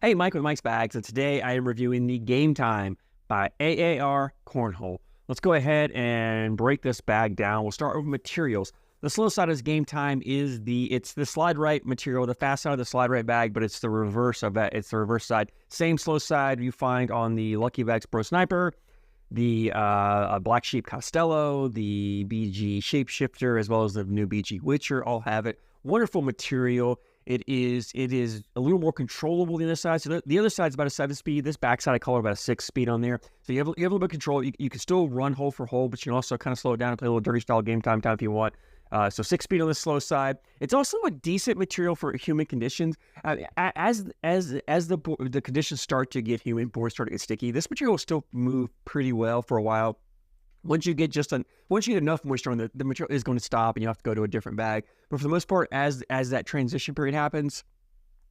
Hey, Mike with Mike's Bags, and today I am reviewing the Game Time by AAR Cornhole. Let's go ahead and break this bag down. We'll start with materials. The slow side of this Game Time is it's the slide right material, the fast side of the slide right bag, but it's the reverse of that. It's the reverse side. Same slow side you find on the Lucky Bags Pro Sniper, the Black Sheep Costello, the BG Shapeshifter, as well as the new BG Witcher all have it. Wonderful material. It is a little more controllable than the other side. So the other side's about a 7-speed. This backside I call it about a 6-speed on there. So you have a little bit of control. You can still run hole for hole, but you can also kind of slow it down and play a little dirty style game time if you want. So 6-speed on the slow side. It's also a decent material for humid conditions. As the conditions start to get humid, boards start to get sticky, this material will still move pretty well for a while. Once you get enough moisture on the material is going to stop and you have to go to a different bag. But for the most part, as that transition period happens,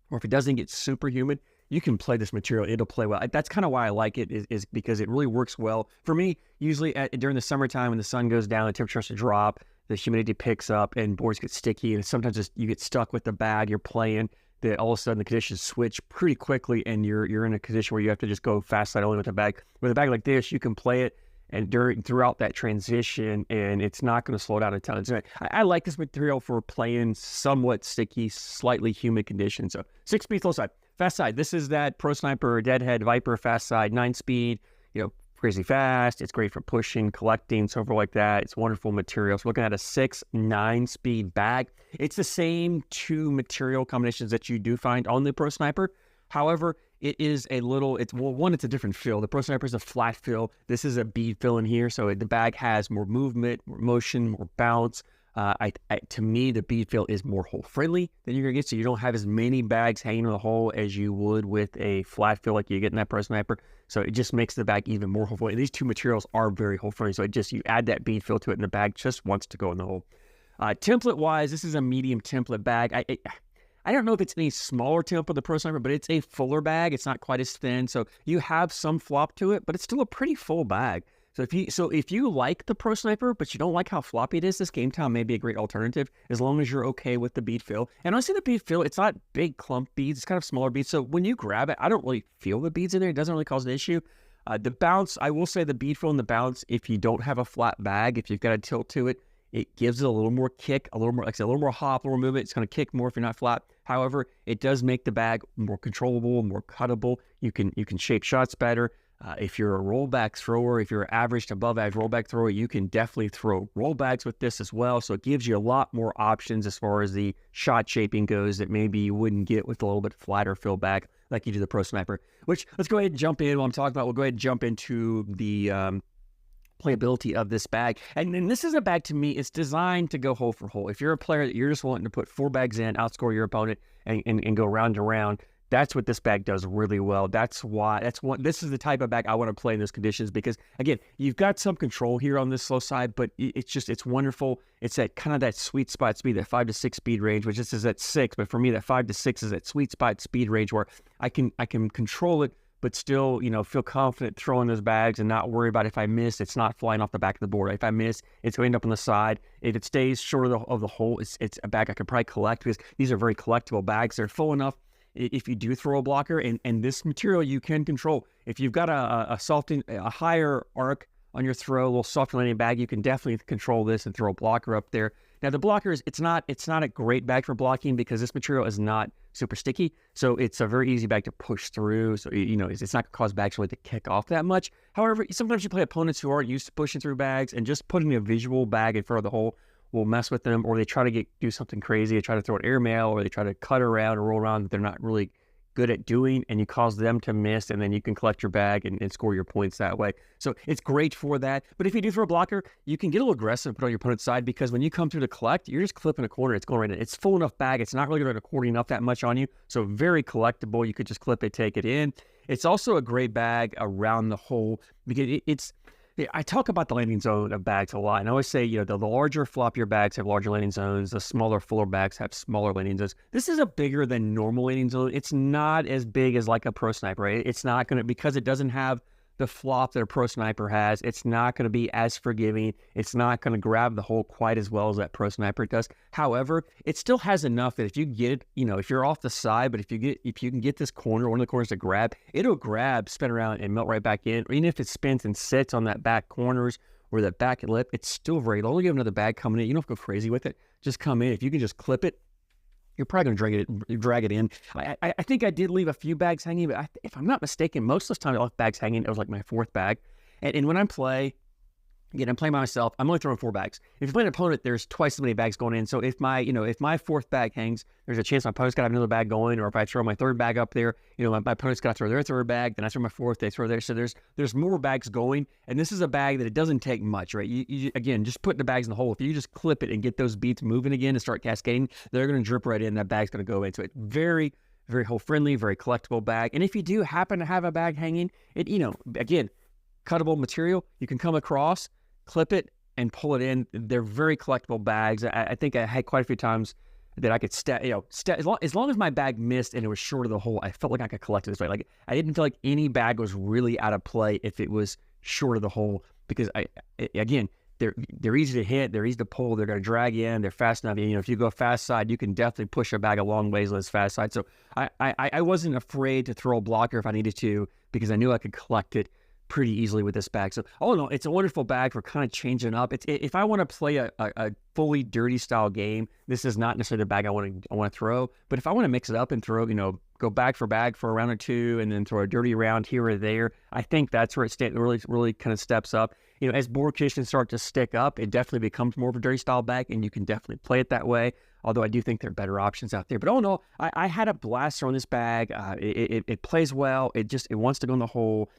or if it doesn't get super humid, you can play this material. It'll play well. That's kind of why I like it is because it really works well. For me, usually during the summertime when the sun goes down, the temperature starts to drop, the humidity picks up, and boards get sticky. And sometimes you get stuck with the bag you're playing. That all of a sudden the conditions switch pretty quickly, and you're in a condition where you have to just go fast side only with the bag. With a bag like this, you can play it and throughout that transition, and it's not going to slow down a ton. So I like this material for playing somewhat sticky, slightly humid conditions. So 6-speed slow side, fast side. This is that Pro Sniper, Deadhead, Viper fast side, 9-speed. Crazy fast. It's great for pushing, collecting, so forth like that. It's wonderful material. So looking at a 6-9-speed bag. It's the same two material combinations that you do find on the Pro Sniper. However, it is a little, it's a different feel. The Pro Sniper is a flat feel. This is a bead fill in here. So the bag has more movement, more motion, more bounce. To me, the bead fill is more hole friendly than you're gonna get. So you don't have as many bags hanging in the hole as you would with a flat fill like you get in that Pro Sniper. So it just makes the bag even more hole friendly. These two materials are very hole friendly. So you add that bead fill to it and the bag just wants to go in the hole. Template wise, this is a medium template bag. I don't know if it's any smaller template than the Pro Sniper, but it's a fuller bag. It's not quite as thin. So you have some flop to it, but it's still a pretty full bag. So if you like the Pro Sniper, but you don't like how floppy it is, this Game Time may be a great alternative as long as you're okay with the bead fill. And honestly, the bead fill, it's not big clump beads. It's kind of smaller beads. So when you grab it, I don't really feel the beads in there. It doesn't really cause an issue. The bounce, I will say the bead fill and the bounce, if you don't have a flat bag, if you've got a tilt to it, it gives it a little more kick, a little more, like I said, a little more hop, a little more movement. It's going to kick more if you're not flat. However, it does make the bag more controllable, more cuttable. You can shape shots better. If you're a rollback thrower, if you're an average to above average rollback thrower, you can definitely throw rollbacks with this as well. So it gives you a lot more options as far as the shot shaping goes that maybe you wouldn't get with a little bit flatter fill bag like you do the Pro Sniper. Which, let's go ahead and jump in. While I'm talking about, we'll go ahead and jump into the playability of this bag. And this is a bag, to me, it's designed to go hole for hole. If you're a player that you're just wanting to put 4 bags in, outscore your opponent, and go round and round, that's what this bag does really well. This is the type of bag I want to play in those conditions because, again, you've got some control here on this slow side, but it's wonderful. It's that kind of that sweet spot speed, that 5 to 6 speed range, which this is at 6, but for me, that 5 to 6 is that sweet spot speed range where I can control it, but still, feel confident throwing those bags and not worry about if I miss, it's not flying off the back of the board. If I miss, it's going to end up on the side. If it stays short of the hole, it's a bag I could probably collect because these are very collectible bags. They're full enough if you do throw a blocker, and this material you can control. If you've got a higher arc on your throw, a little softer landing bag, you can definitely control this and throw a blocker up there. Now the blockers, it's not a great bag for blocking because this material is not super sticky, so it's a very easy bag to push through. So it's not gonna cause bags really to kick off that much. However, sometimes you play opponents who aren't used to pushing through bags, and just putting a visual bag in front of the hole will mess with them, or they try to do something crazy. They try to throw an airmail, or they try to cut around or roll around that they're not really good at doing, and you cause them to miss, and then you can collect your bag and score your points that way. So it's great for that. But if you do throw a blocker, you can get a little aggressive, put on your opponent's side, because when you come through to collect, you're just clipping a corner. It's going right in. It's full enough bag. It's not really going to corning up that much on you. So very collectible. You could just clip it, take it in. It's also a great bag around the hole because I talk about the landing zone of bags a lot, and I always say, the larger, floppier bags have larger landing zones. The smaller, fuller bags have smaller landing zones. This is a bigger than normal landing zone. It's not as big as like a Pro Sniper, right? It's not going to, because it doesn't have the flop that a Pro Sniper has. It's not going to be as forgiving. It's not going to grab the hole quite as well as that Pro Sniper does. However, it still has enough that if you get it, if you're off the side, but if you can get this corner, one of the corners to grab, it'll grab, spin around, and melt right back in. Or even if it spins and sits on that back corners or that back lip, it's still very low. You have another bag coming in. You don't have to go crazy with it. Just come in. If you can just clip it, you're probably going to drag it in. I think I did leave a few bags hanging, but if I'm not mistaken, most of the time I left bags hanging. It was like my fourth bag. And when I play, again, I'm playing by myself, I'm only throwing 4 bags. If you play an opponent, there's twice as many bags going in. So if my fourth bag hangs, there's a chance my opponent's got to have another bag going. Or if I throw my third bag up there, my opponent's got to throw their third bag. Then I throw my fourth, they throw theirs. So there's more bags going. And this is a bag that it doesn't take much, right? You again, just putting the bags in the hole. If you just clip it and get those beats moving again and start cascading, they're going to drip right in. That bag's going to go in. So it's very, very hole friendly, very collectible bag. And if you do happen to have a bag hanging, it, again, cuttable material, you can come across, clip it, and pull it in. They're very collectible bags. I think I had quite a few times that I could as long as my bag missed and it was short of the hole, I felt like I could collect it this way. Like I didn't feel like any bag was really out of play if it was short of the hole, because again, they're easy to hit, they're easy to pull, they're going to drag in, they're fast enough. If you go fast side, you can definitely push a bag a long ways on this fast side. So I wasn't afraid to throw a blocker if I needed to, because I knew I could collect it pretty easily with this bag. So all in all, it's a wonderful bag for kind of changing up. If I want to play a fully dirty style game, this is not necessarily the bag I want to throw. But if I want to mix it up and throw, go bag for a round or two, and then throw a dirty round here or there, I think that's where it really kind of steps up. As board conditions start to stick up, it definitely becomes more of a dirty style bag, and you can definitely play it that way. Although I do think there are better options out there. But all in all, I had a blast throwing this bag. It plays well. It wants to go in the hole.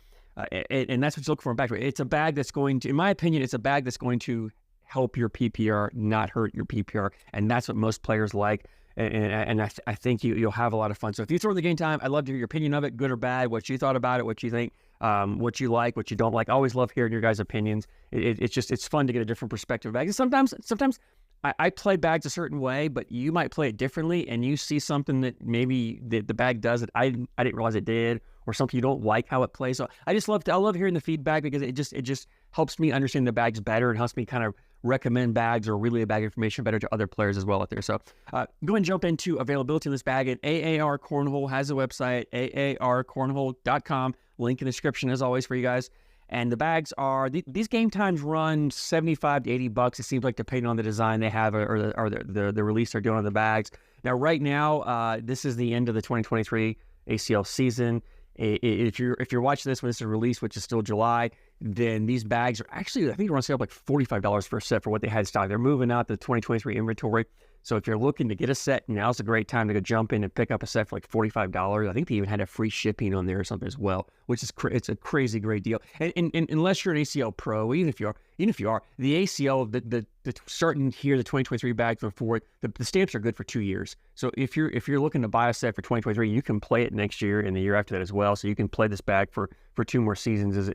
And that's what you look for in a bag. It's a bag that's going to, in my opinion, it's a bag that's going to help your PPR, not hurt your PPR. And that's what most players like. And I think you'll have a lot of fun. So if you throw in the game time, I'd love to hear your opinion of it, good or bad, what you thought about it, what you think, what you like, what you don't like. I always love hearing your guys' opinions. It's fun to get a different perspective of bags. And sometimes I play bags a certain way, but you might play it differently, and you see something that maybe the bag does that I didn't realize it did, or something you don't like how it plays. So I love hearing the feedback, because it just helps me understand the bags better, and helps me kind of recommend bags or relay bag information better to other players as well out there. So go ahead and jump into availability in this bag. And AAR Cornhole has a website, AARcornhole.com. Link in the description as always for you guys. And the bags are, these game times run $75 to $80. It seems like, depending on the design they have or the release they're doing on the bags. Now, right now, this is the end of the 2023 ACL season. If you're watching this when this is released, which is still July, then these bags are actually, I think they're on sale like $45 for a set for what they had in stock. They're moving out the 2023 inventory. So if you're looking to get a set, now's a great time to go jump in and pick up a set for like $45. I think they even had a free shipping on there or something as well, which is it's a crazy great deal. And unless you're an ACL pro, even if you are, the ACL, the starting here, the 2023 bags going forward, the stamps are good for 2 years. So if you're looking to buy a set for 2023, you can play it next year and the year after that as well. So you can play this bag for 2 more seasons.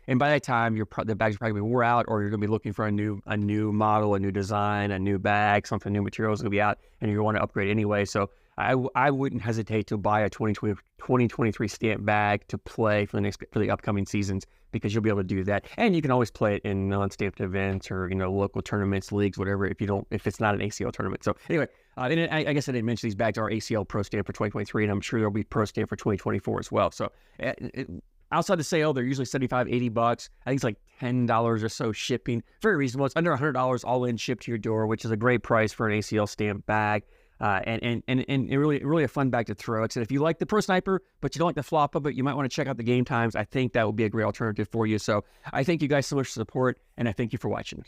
And by that time, the bags are probably wore out, or you're going to be looking for a new model, a new design, a new bag, something new material is going to be out, and you want to upgrade anyway. So I wouldn't hesitate to buy a 2023 stamp bag to play for the upcoming seasons, because you'll be able to do that. And you can always play it in non-stamped events or local tournaments, leagues, whatever, if it's not an ACL tournament. So anyway, and I guess I didn't mention these bags are ACL Pro Stamp for 2023, and I'm sure there'll be Pro Stamp for 2024 as well. So outside the sale, they're usually $75, $80. I think it's like $10 or so shipping. Very reasonable. It's under $100 all in, shipped to your door, which is a great price for an ACL stamp bag. And really a fun bag to throw. Like I said, if you like the Pro Sniper, but you don't like the flop of it, you might want to check out the game times. I think that would be a great alternative for you. So I thank you guys so much for the support, and I thank you for watching.